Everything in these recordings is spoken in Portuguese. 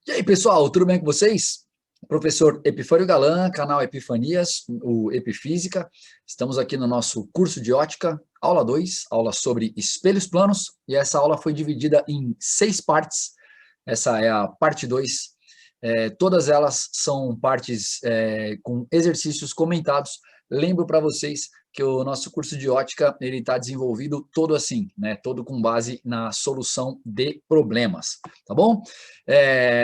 E aí, pessoal, tudo bem com vocês? Professor Epifânio Galan, canal Epifanias, o Epifísica. Estamos aqui no nosso curso de ótica, aula 2, aula sobre espelhos planos, e essa aula foi dividida em 6 partes. Essa é a parte 2. Todas elas são partes com exercícios comentados. Lembro para vocês que o nosso curso de ótica ele está desenvolvido todo assim, né? Todo com base na solução de problemas, tá bom?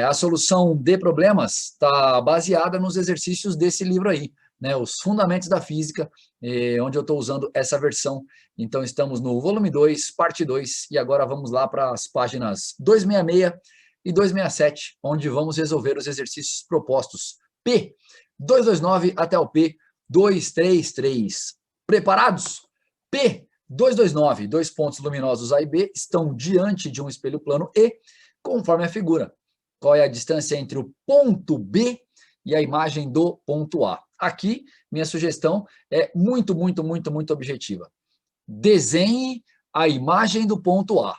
A solução de problemas está baseada nos exercícios desse livro aí, né? Os Fundamentos da Física, onde eu estou usando essa versão. Então estamos no volume 2, parte 2, e agora vamos lá para as páginas 266 e 267, onde vamos resolver os exercícios propostos P229 até o P233. Preparados? P229, dois pontos luminosos A e B, estão diante de um espelho plano E, conforme a figura. Qual é a distância entre o ponto B e a imagem do ponto A? Aqui, minha sugestão é muito objetiva. Desenhe a imagem do ponto A,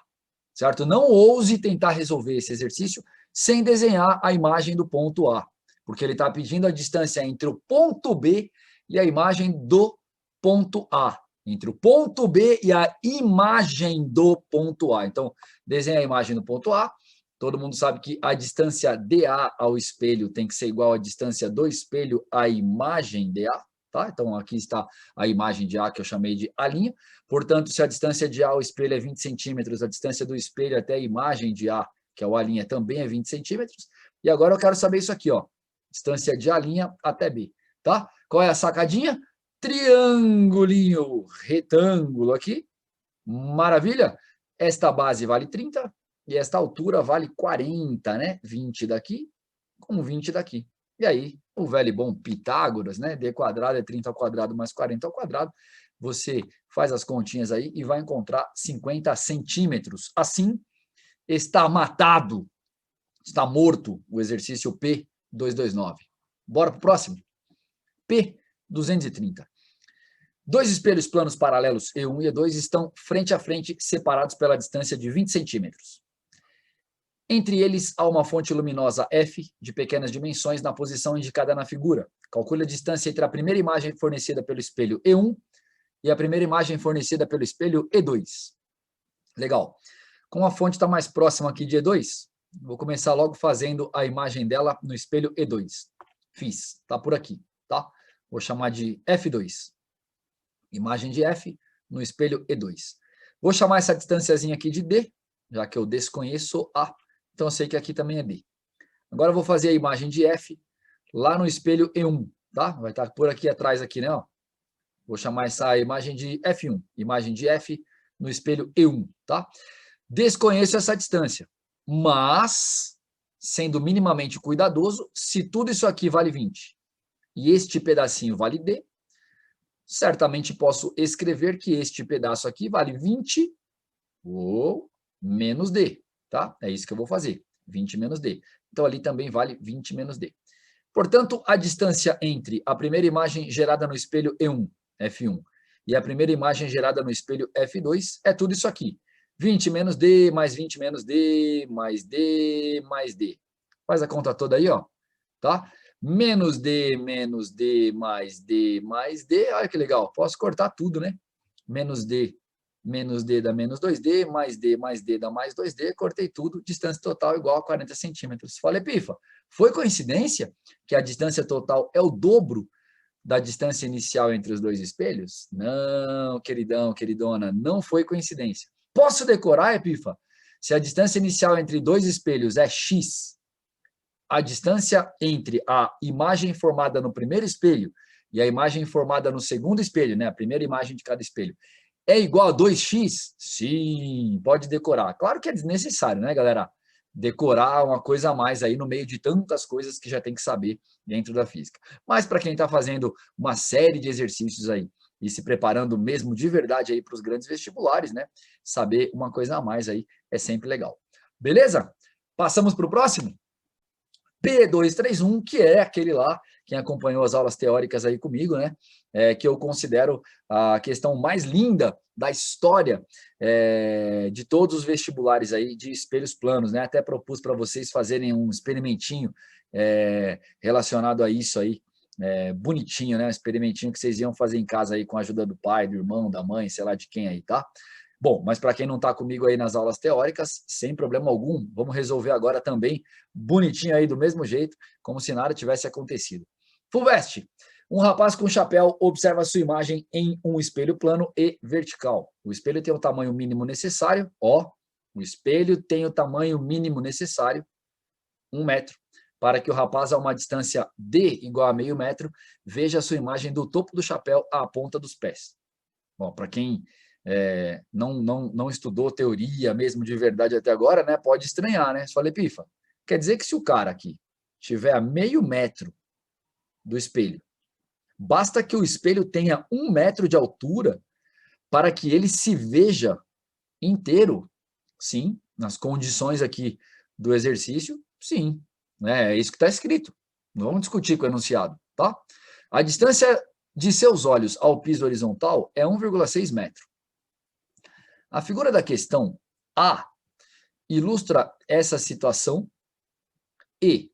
certo? Não ouse tentar resolver esse exercício sem desenhar a imagem do ponto A, porque ele está pedindo a distância entre o ponto B e a imagem do ponto A. Entre o ponto B e a imagem do ponto A. Então, desenhe a imagem do ponto A. Todo mundo sabe que a distância DA ao espelho tem que ser igual à distância do espelho à imagem DA. Tá? Então, aqui está a imagem de A, que eu chamei de A'. Portanto, se a distância de A ao espelho é 20 centímetros, a distância do espelho até a imagem de A, que é o A', também é 20 centímetros. E agora eu quero saber isso aqui, ó. Distância de A' até B. Tá? Qual é a sacadinha? Triangulinho, retângulo aqui. Maravilha? Esta base vale 30 e esta altura vale 40, né? 20 daqui com 20 daqui. E aí, o velho e bom Pitágoras, né? D quadrado é 30 ao quadrado mais 40 ao quadrado. Você faz as continhas aí e vai encontrar 50 centímetros. Assim, está matado, está morto o exercício P229. Bora para o próximo? P230. Dois espelhos planos paralelos E1 e E2 estão frente a frente, separados pela distância de 20 centímetros. Entre eles, há uma fonte luminosa F, de pequenas dimensões, na posição indicada na figura. Calcule a distância entre a primeira imagem fornecida pelo espelho E1 e a primeira imagem fornecida pelo espelho E2. Legal. Como a fonte está mais próxima aqui de E2, vou começar logo fazendo a imagem dela no espelho E2. Fiz, está por aqui, tá? Vou chamar de F2. Imagem de F no espelho E2. Vou chamar essa distânciazinha aqui de D, já que eu desconheço A, então eu sei que aqui também é D. Agora eu vou fazer a imagem de F lá no espelho E1, tá? Vai estar por aqui atrás, aqui, né? Ó. Vou chamar essa imagem de F1, imagem de F no espelho E1, tá? Desconheço essa distância, mas, sendo minimamente cuidadoso, se tudo isso aqui vale 20 e este pedacinho vale D, certamente posso escrever que este pedaço aqui vale 20 ou menos D, tá? É isso que eu vou fazer, 20 menos D. Então, ali também vale 20 menos D. Portanto, a distância entre a primeira imagem gerada no espelho E1, F1, e a primeira imagem gerada no espelho F2 é tudo isso aqui. 20 menos D, mais 20 menos D, mais D, mais D. Faz a conta toda aí, ó, tá? Menos D, mais D, mais D. Olha que legal, posso cortar tudo, né? Menos D dá menos 2D, mais D dá mais 2D, cortei tudo, distância total igual a 40 centímetros. Falei, Pifa, foi coincidência que a distância total é o dobro da distância inicial entre os dois espelhos? Não, queridão, queridona, não foi coincidência. Posso decorar, Epifa? Se a distância inicial entre dois espelhos é x, a distância entre a imagem formada no primeiro espelho e a imagem formada no segundo espelho, né, a primeira imagem de cada espelho, é igual a 2x? Sim, pode decorar. Claro que é desnecessário, né, galera? Decorar uma coisa a mais aí no meio de tantas coisas que já tem que saber dentro da física. Mas para quem está fazendo uma série de exercícios aí e se preparando mesmo de verdade aí para os grandes vestibulares, né, saber uma coisa a mais aí é sempre legal. Beleza? Passamos para o próximo? B231, que é aquele lá, quem acompanhou as aulas teóricas aí comigo, né? Que eu considero a questão mais linda da história de todos os vestibulares aí de espelhos planos, né? Até propus para vocês fazerem um experimentinho relacionado a isso aí, bonitinho, né? Um experimentinho que vocês iam fazer em casa aí com a ajuda do pai, do irmão, da mãe, sei lá de quem aí, tá? Bom, mas para quem não está comigo aí nas aulas teóricas, sem problema algum, vamos resolver agora também, bonitinho aí do mesmo jeito, como se nada tivesse acontecido. Fulvestre, um rapaz com chapéu observa sua imagem em um espelho plano e vertical. O espelho tem o tamanho mínimo necessário, ó, o espelho tem o tamanho mínimo necessário, 1 metro, para que o rapaz, a uma distância D igual a meio metro, veja a sua imagem do topo do chapéu à ponta dos pés. Bom, para quem não estudou teoria mesmo de verdade até agora, né, pode estranhar, né? Você fala, Epifa, quer dizer que se o cara aqui tiver a meio metro do espelho, basta que o espelho tenha 1 metro de altura para que ele se veja inteiro? Sim, nas condições aqui do exercício, sim. É isso que está escrito. Não vamos discutir com o enunciado, tá? A distância de seus olhos ao piso horizontal é 1,6 metro. A figura da questão A ilustra essa situação e,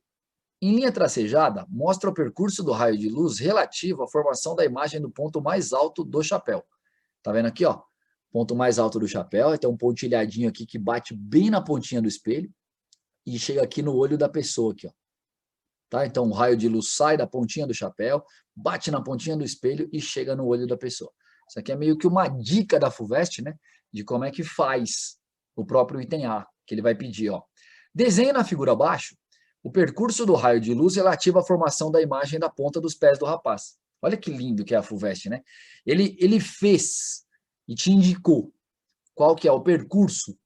em linha tracejada, mostra o percurso do raio de luz relativo à formação da imagem do ponto mais alto do chapéu. Tá vendo aqui, ó? Ponto mais alto do chapéu, tem um pontilhadinho aqui que bate bem na pontinha do espelho e chega aqui no olho da pessoa aqui, ó. Tá? Então o raio de luz sai da pontinha do chapéu, bate na pontinha do espelho e chega no olho da pessoa. Isso aqui é meio que uma dica da FUVEST, né? De como é que faz o próprio item A, que ele vai pedir, ó. Desenhe na figura abaixo o percurso do raio de luz relativo à formação da imagem da ponta dos pés do rapaz. Olha que lindo que é a FUVEST, né? Ele fez e te indicou qual que é o percurso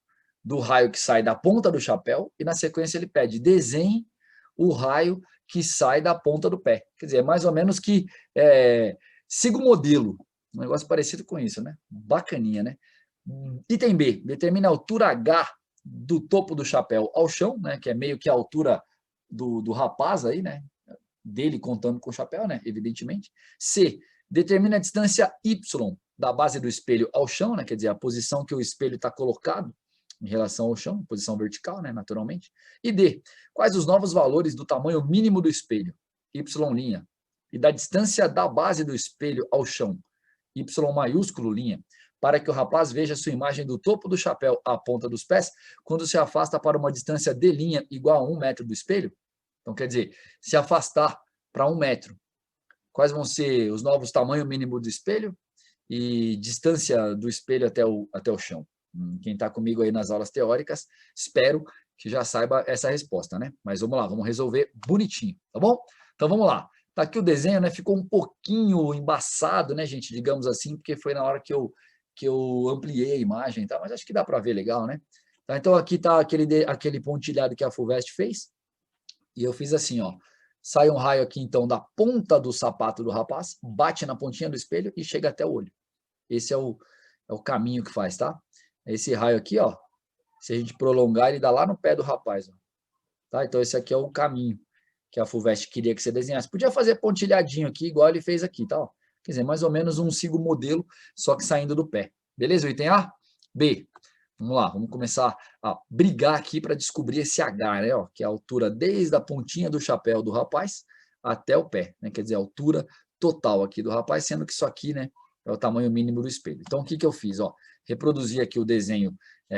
do raio que sai da ponta do chapéu e na sequência ele pede desenhe o raio que sai da ponta do pé. Quer dizer, é mais ou menos que siga o modelo. Um negócio parecido com isso, né? Bacaninha, né? Item B, determina a altura H do topo do chapéu ao chão, né? Que é meio que a altura do rapaz aí, né? Dele contando com o chapéu, né? Evidentemente. C, determina a distância Y da base do espelho ao chão, né? Quer dizer, a posição que o espelho está colocado em relação ao chão, posição vertical, né? Naturalmente. E D, quais os novos valores do tamanho mínimo do espelho, Y', e da distância da base do espelho ao chão, Y maiúsculo', para que o rapaz veja sua imagem do topo do chapéu à ponta dos pés, quando se afasta para uma distância D' igual a 1 metro do espelho. Então, quer dizer, se afastar para 1 metro, quais vão ser os novos tamanhos mínimo do espelho e distância do espelho até o chão? Quem está comigo aí nas aulas teóricas, espero que já saiba essa resposta, né? Mas vamos lá, vamos resolver bonitinho, tá bom? Então vamos lá. Tá aqui o desenho, né? Ficou um pouquinho embaçado, né, gente? Digamos assim, porque foi na hora que eu ampliei a imagem, tá? Mas acho que dá para ver legal, né? Tá, então aqui tá aquele pontilhado que a FUVEST fez. E eu fiz assim, ó. Sai um raio aqui, então, da ponta do sapato do rapaz, bate na pontinha do espelho e chega até o olho. Esse é o caminho que faz, tá? Esse raio aqui, ó, se a gente prolongar, ele dá lá no pé do rapaz, ó. Tá? Então esse aqui é o caminho que a FUVEST queria que você desenhasse. Podia fazer pontilhadinho aqui, igual ele fez aqui, tá? Quer dizer, mais ou menos um sigo modelo, só que saindo do pé. Beleza, o item A? B. Vamos lá, vamos começar a brigar aqui para descobrir esse H, né? Ó, que é a altura desde a pontinha do chapéu do rapaz até o pé, né? Quer dizer, a altura total aqui do rapaz, sendo que isso aqui, né, é o tamanho mínimo do espelho. Então, o que eu fiz? Ó, reproduzi aqui o desenho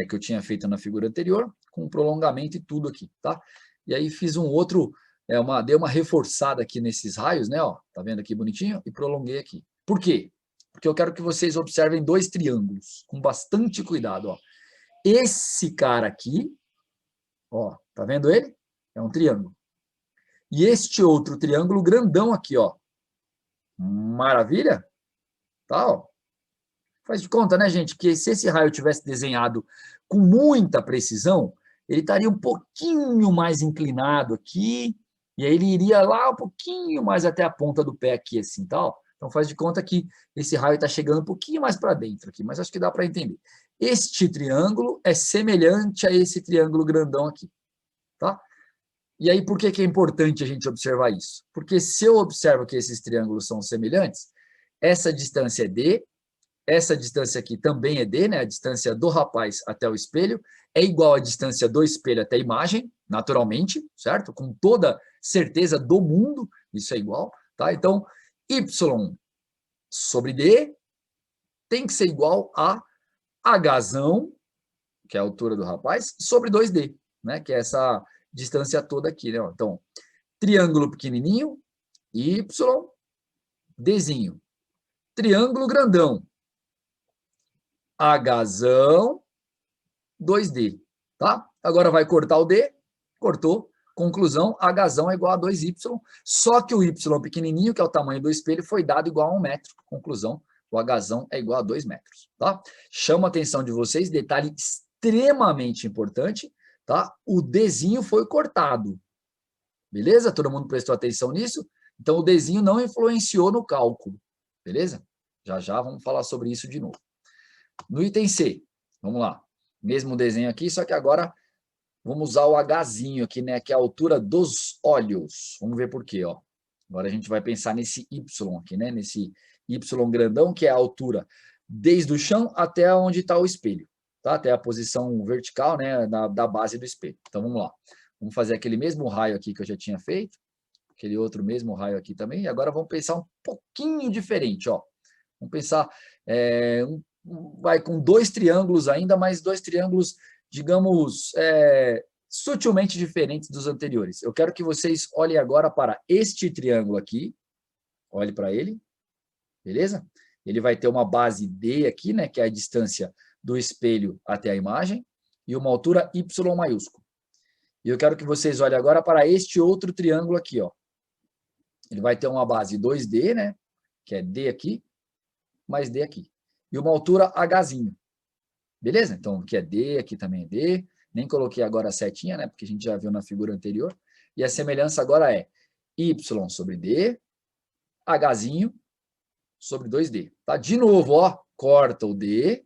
que eu tinha feito na figura anterior, com prolongamento e tudo aqui, tá? E aí fiz um outro, dei uma reforçada aqui nesses raios, né? Ó, tá vendo aqui bonitinho? E prolonguei aqui. Por quê? Porque eu quero que vocês observem 2 triângulos, com bastante cuidado, ó. Esse cara aqui, ó, tá vendo ele? É um triângulo. E este outro triângulo grandão aqui, ó. Maravilha? Tá, ó. Faz de conta, né, gente, que se esse raio tivesse desenhado com muita precisão, ele estaria um pouquinho mais inclinado aqui, e aí ele iria lá um pouquinho mais até a ponta do pé aqui, assim, tal. Então faz de conta que esse raio está chegando um pouquinho mais para dentro aqui, mas acho que dá para entender. Este triângulo é semelhante a esse triângulo grandão aqui, tá? E aí, por que que é importante a gente observar isso? Porque se eu observo que esses triângulos são semelhantes, essa distância é D, essa distância aqui também é D, né? A distância do rapaz até o espelho é igual à distância do espelho até a imagem, naturalmente, certo? Com toda certeza do mundo, isso é igual, tá? Então, Y sobre D tem que ser igual a Hzão, que é a altura do rapaz, sobre 2D, né? Que é essa distância toda aqui, né? Então, triângulo pequenininho, Y, Dzinho. Triângulo grandão, Hzão, 2D, tá? Agora vai cortar o D, cortou. Conclusão, Hzão é igual a 2Y, só que o Y pequenininho, que é o tamanho do espelho, foi dado igual a 1 metro. Conclusão, o Hzão é igual a 2 metros, tá? Chama a atenção de vocês, detalhe extremamente importante, tá? O Dzinho foi cortado, beleza? Todo mundo prestou atenção nisso? Então, o Dzinho não influenciou no cálculo, beleza? Já já vamos falar sobre isso de novo. No item C, vamos lá. Mesmo desenho aqui, só que agora vamos usar o Hzinho aqui, né? Que é a altura dos olhos. Vamos ver por quê, ó. Agora a gente vai pensar nesse Y aqui, né? Nesse Y grandão, que é a altura desde o chão até onde está o espelho, tá? Até a posição vertical, né? Da base do espelho. Então, vamos lá. Vamos fazer aquele mesmo raio aqui que eu já tinha feito. Aquele outro mesmo raio aqui também. E agora vamos pensar um pouquinho diferente, ó. Vamos pensar, vai com 2 triângulos ainda, mas 2 triângulos, digamos, sutilmente diferentes dos anteriores. Eu quero que vocês olhem agora para este triângulo aqui. Olhe para ele, beleza? Ele vai ter uma base D aqui, né, que é a distância do espelho até a imagem, e uma altura Y maiúsculo. E eu quero que vocês olhem agora para este outro triângulo aqui, ó. Ele vai ter uma base 2D, né, que é D aqui, mais D aqui. E uma altura Hzinho. Beleza? Então, aqui é D, aqui também é D. Nem coloquei agora a setinha, né? Porque a gente já viu na figura anterior. E a semelhança agora é Y sobre D, Hzinho sobre 2D. Tá? De novo, ó, corta o D.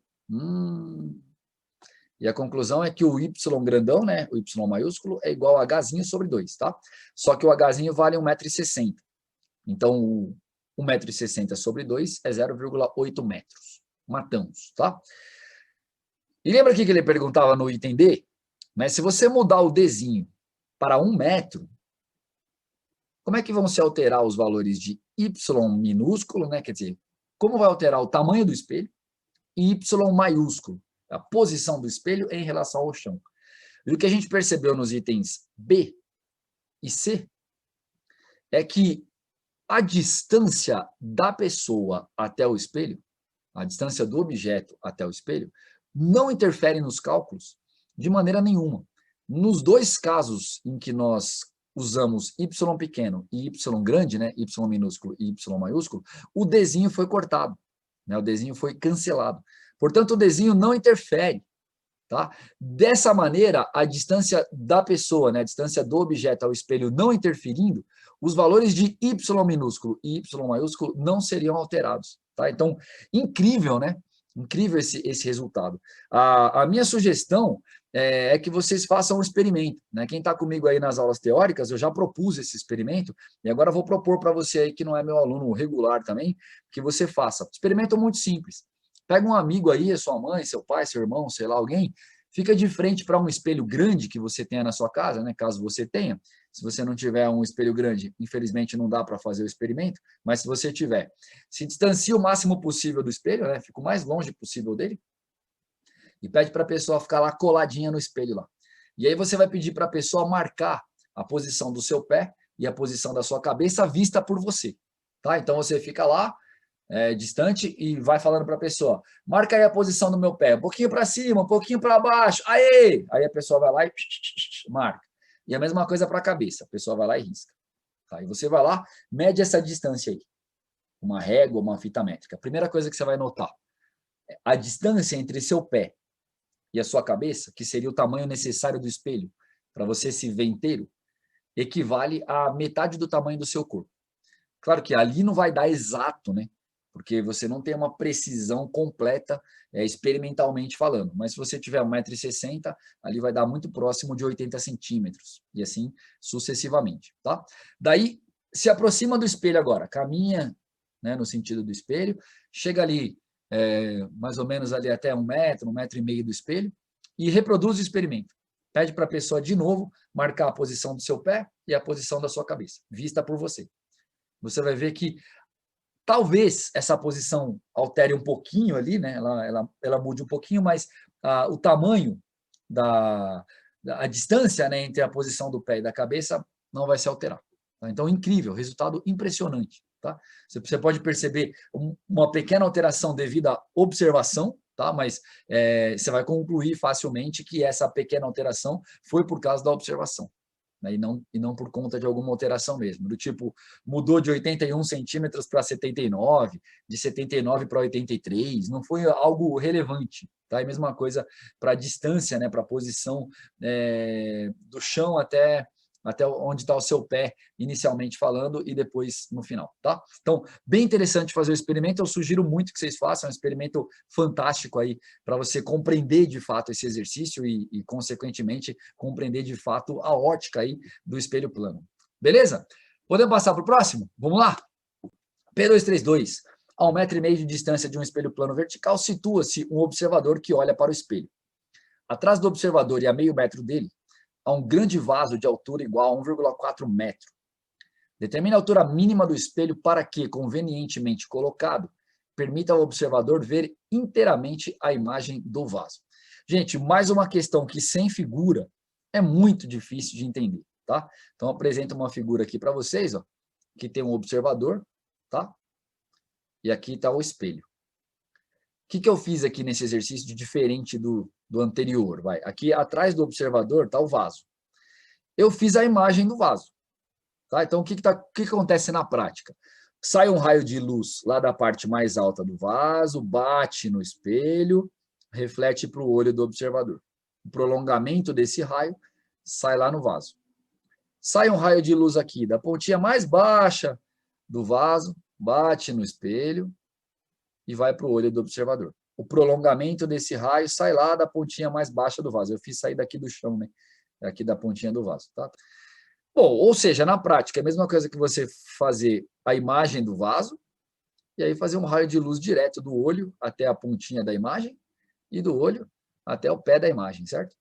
E a conclusão é que o Y grandão, né? O Y maiúsculo, é igual a Hzinho sobre 2, tá? Só que o Hzinho vale 1,60 m. Então, o 1,60 m sobre 2 é 0,8 metros. Matamos, tá? E lembra aqui que ele perguntava no item D? Né? Se você mudar o Dzinho para 1 metro, como é que vão se alterar os valores de Y minúsculo, né? Quer dizer, como vai alterar o tamanho do espelho, e Y maiúsculo, a posição do espelho em relação ao chão. E o que a gente percebeu nos itens B e C é que a distância da pessoa até o espelho, a distância do objeto até o espelho, não interfere nos cálculos de maneira nenhuma. Nos 2 casos em que nós usamos Y pequeno e Y grande, né, Y minúsculo e Y maiúsculo, o Dzinho foi cortado, né, o Dzinho foi cancelado. Portanto, o Dzinho não interfere. Tá? Dessa maneira, a distância da pessoa, né, a distância do objeto ao espelho não interferindo, os valores de Y minúsculo e Y maiúsculo não seriam alterados. Tá? Então, incrível, né? Incrível esse resultado. A minha sugestão é que vocês façam um experimento. Né? Quem está comigo aí nas aulas teóricas, eu já propus esse experimento, e agora vou propor para você aí, que não é meu aluno regular também, que você faça. Experimento muito simples. Pega um amigo aí, a sua mãe, seu pai, seu irmão, sei lá, alguém, fica de frente para um espelho grande que você tenha na sua casa, né? Caso você tenha. Se você não tiver um espelho grande, infelizmente não dá para fazer o experimento, mas se você tiver, se distancie o máximo possível do espelho, né? Fica o mais longe possível dele, e pede para a pessoa ficar lá coladinha no espelho lá. E aí você vai pedir para a pessoa marcar a posição do seu pé e a posição da sua cabeça vista por você. Tá? Então você fica lá, distante, e vai falando para a pessoa, marca aí a posição do meu pé, um pouquinho para cima, um pouquinho para baixo, aê! Aí a pessoa vai lá e marca. E a mesma coisa para a cabeça, a pessoa vai lá e risca. Tá? E você vai lá, mede essa distância aí, uma régua, uma fita métrica. A primeira coisa que você vai notar, a distância entre seu pé e a sua cabeça, que seria o tamanho necessário do espelho para você se ver inteiro, equivale a metade do tamanho do seu corpo. Claro que ali não vai dar exato, né? porque você não tem uma precisão completa experimentalmente falando. Mas se você tiver 1,60 m, ali vai dar muito próximo de 80 centímetros, e assim sucessivamente. Tá? Daí, se aproxima do espelho agora, caminha, né, no sentido do espelho, chega ali mais ou menos ali até 1 metro, 1,5 m do espelho, e reproduz o experimento. Pede para a pessoa de novo marcar a posição do seu pé e a posição da sua cabeça, vista por você. Você vai ver que talvez essa posição altere um pouquinho ali, né? Ela mude um pouquinho, mas o tamanho a distância, né, entre a posição do pé e da cabeça não vai se alterar. Tá? Então, incrível, resultado impressionante. Tá? Você pode perceber uma pequena alteração devido à observação, tá? Mas você vai concluir facilmente que essa pequena alteração foi por causa da observação, né? E não por conta de alguma alteração mesmo, do tipo, mudou de 81 centímetros para 79, de 79 para 83, não foi algo relevante. Tá? E mesma coisa para a distância, né? Para a posição do chão até onde está o seu pé, inicialmente falando, e depois no final. Tá? Então, bem interessante fazer o experimento, eu sugiro muito que vocês façam, é um experimento fantástico aí, para você compreender de fato esse exercício e, consequentemente, compreender de fato a ótica aí do espelho plano. Beleza? Podemos passar para o próximo? Vamos lá? P232. A 1,5 m de distância de um espelho plano vertical, situa-se um observador que olha para o espelho. Atrás do observador e a meio metro dele, há um grande vaso de altura igual a 1,4 metro. Determine a altura mínima do espelho para que, convenientemente colocado, permita ao observador ver inteiramente a imagem do vaso. Gente, mais uma questão que sem figura é muito difícil de entender, tá? Então, apresento uma figura aqui para vocês, ó, que tem um observador, tá? E aqui está o espelho. O que eu fiz aqui nesse exercício de diferente do anterior? Aqui atrás do observador está o vaso. Eu fiz a imagem do vaso. Tá? Então, o que acontece na prática? Sai um raio de luz lá da parte mais alta do vaso, bate no espelho, reflete para o olho do observador. O prolongamento desse raio sai lá no vaso. Sai um raio de luz aqui da pontinha mais baixa do vaso, bate no espelho e vai para o olho do observador. O prolongamento desse raio sai lá da pontinha mais baixa do vaso. Eu fiz sair daqui do chão, né? Aqui da pontinha do vaso, tá? Bom, ou seja, na prática, é a mesma coisa que você fazer a imagem do vaso e aí fazer um raio de luz direto do olho até a pontinha da imagem e do olho até o pé da imagem, certo?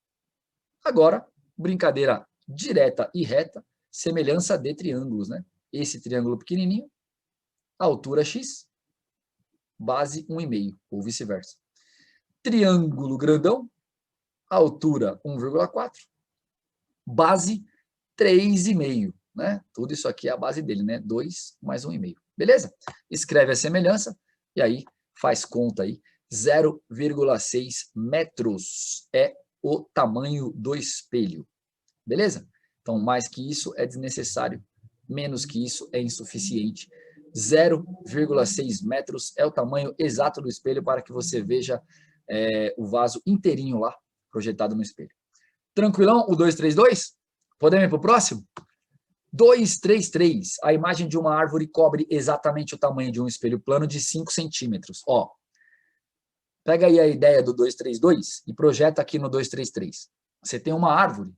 Agora, brincadeira direta e reta, semelhança de triângulos, né? Esse triângulo pequenininho, altura x, base 1,5, ou vice-versa. Triângulo grandão, altura 1,4, base 3,5, né? Tudo isso aqui é a base dele, né? 2 mais 1,5. Beleza? Escreve a semelhança e aí faz conta aí. 0,6 metros é o tamanho do espelho. Beleza? Então, mais que isso é desnecessário, menos que isso é insuficiente. 0,6 metros é o tamanho exato do espelho para que você veja o vaso inteirinho lá, projetado no espelho. Tranquilão, o 232? Podemos ir para o próximo? 233. A imagem de uma árvore cobre exatamente o tamanho de um espelho plano de 5 centímetros. Ó, pega aí a ideia do 232 e projeta aqui no 233. Você tem uma árvore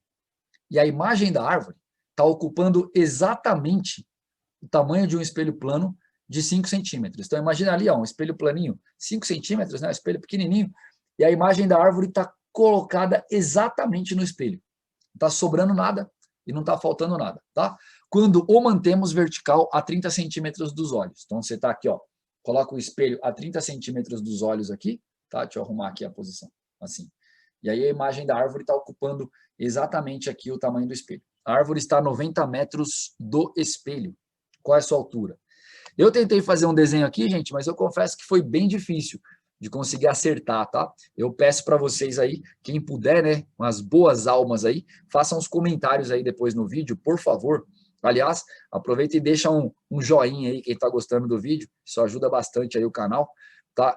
e a imagem da árvore está ocupando exatamente o tamanho de um espelho plano de 5 centímetros. Então, imagina ali, ó, um espelho planinho, 5 centímetros, né, um espelho pequenininho, e a imagem da árvore está colocada exatamente no espelho. Não está sobrando nada e não está faltando nada, tá? Quando o mantemos vertical a 30 centímetros dos olhos. Então, você está aqui, ó, coloca o espelho a 30 centímetros dos olhos aqui, tá? Deixa eu arrumar aqui a posição, assim. E aí a imagem da árvore está ocupando exatamente aqui o tamanho do espelho. A árvore está a 90 metros do espelho. Qual é a sua altura? Eu tentei fazer um desenho aqui, gente, mas eu confesso que foi bem difícil de conseguir acertar, tá? Eu peço para vocês aí, quem puder, né, umas boas almas aí, façam os comentários aí depois no vídeo, por favor. Aliás, aproveita e deixa um joinha aí, quem está gostando do vídeo, isso ajuda bastante aí o canal. tá?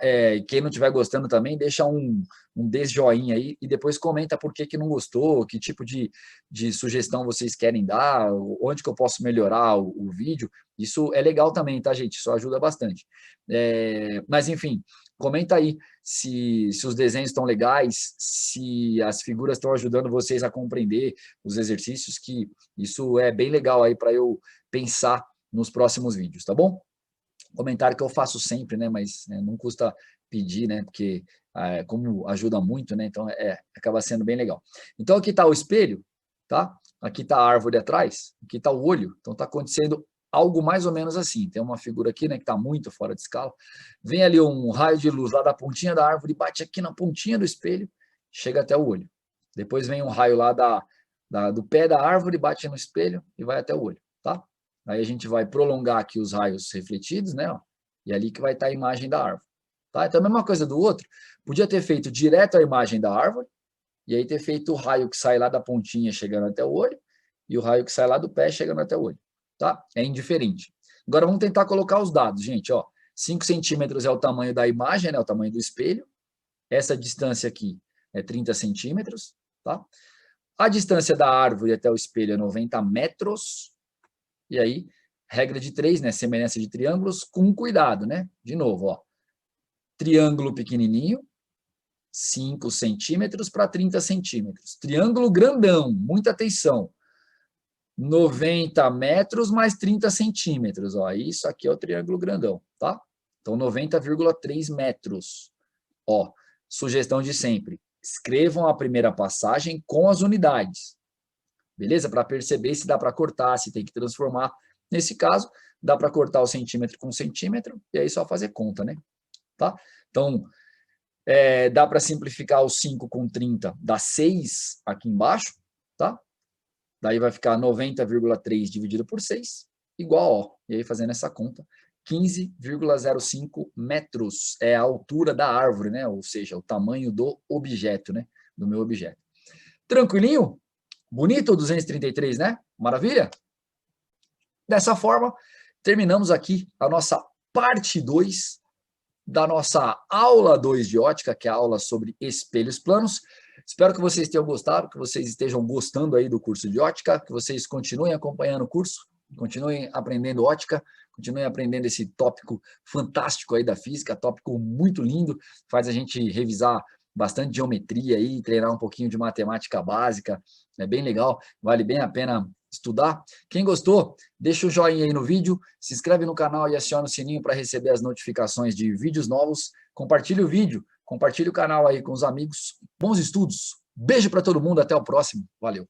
Quem não estiver gostando também, deixa um desjoinha aí e depois comenta por que não gostou, que tipo de sugestão vocês querem dar, onde que eu posso melhorar o vídeo. Isso é legal também, tá, gente? Isso ajuda bastante. Mas, enfim, comenta aí se os desenhos estão legais, se as figuras estão ajudando vocês a compreender os exercícios, que isso é bem legal aí para eu pensar nos próximos vídeos, tá bom? Comentário que eu faço sempre, né? Mas não custa pedir, né? Porque como ajuda muito, né? Então acaba sendo bem legal. Então aqui está o espelho, tá? Aqui está a árvore atrás, aqui está o olho. Então está acontecendo algo mais ou menos assim. Tem uma figura aqui, né? Que está muito fora de escala. Vem ali um raio de luz lá da pontinha da árvore, bate aqui na pontinha do espelho, chega até o olho. Depois vem um raio lá do pé da árvore, bate no espelho e vai até o olho, tá? Aí a gente vai prolongar aqui os raios refletidos, né? Ó, e ali que vai estar a imagem da árvore. Tá? Então, a mesma coisa do outro. Podia ter feito direto a imagem da árvore, e aí ter feito o raio que sai lá da pontinha chegando até o olho, e o raio que sai lá do pé chegando até o olho. Tá? É indiferente. Agora vamos tentar colocar os dados, gente. Ó, 5 centímetros é o tamanho da imagem, né? O tamanho do espelho. Essa distância aqui é 30 centímetros. Tá? A distância da árvore até o espelho é 90 metros. E aí, regra de 3, né? Semelhança de triângulos, com cuidado, né? De novo, ó. Triângulo pequenininho, 5 centímetros para 30 centímetros. Triângulo grandão, muita atenção. 90 metros mais 30 centímetros. Ó. Isso aqui é o triângulo grandão, tá? Então, 90,3 metros. Ó, sugestão de sempre. Escrevam a primeira passagem com as unidades. Beleza? Para perceber se dá para cortar, se tem que transformar. Nesse caso, dá para cortar o centímetro com centímetro, e aí só fazer conta, né? Tá? Então, dá para simplificar o 5 com 30, dá 6 aqui embaixo, tá? Daí vai ficar 90,3 dividido por 6, igual, ó, e aí fazendo essa conta, 15,05 metros é a altura da árvore, né? Ou seja, o tamanho do objeto, né? Do meu objeto. Tranquilinho? Bonito o 233, né? Maravilha? Dessa forma, terminamos aqui a nossa parte 2 da nossa aula 2 de ótica, que é a aula sobre espelhos planos. Espero que vocês tenham gostado, que vocês estejam gostando aí do curso de ótica, que vocês continuem acompanhando o curso, continuem aprendendo ótica, continuem aprendendo esse tópico fantástico aí da física, tópico muito lindo, faz a gente revisar bastante geometria aí, treinar um pouquinho de matemática básica, é bem legal, vale bem a pena estudar. Quem gostou, deixa o joinha aí no vídeo, se inscreve no canal e aciona o sininho para receber as notificações de vídeos novos. Compartilhe o vídeo, compartilhe o canal aí com os amigos. Bons estudos. Beijo para todo mundo, até o próximo. Valeu.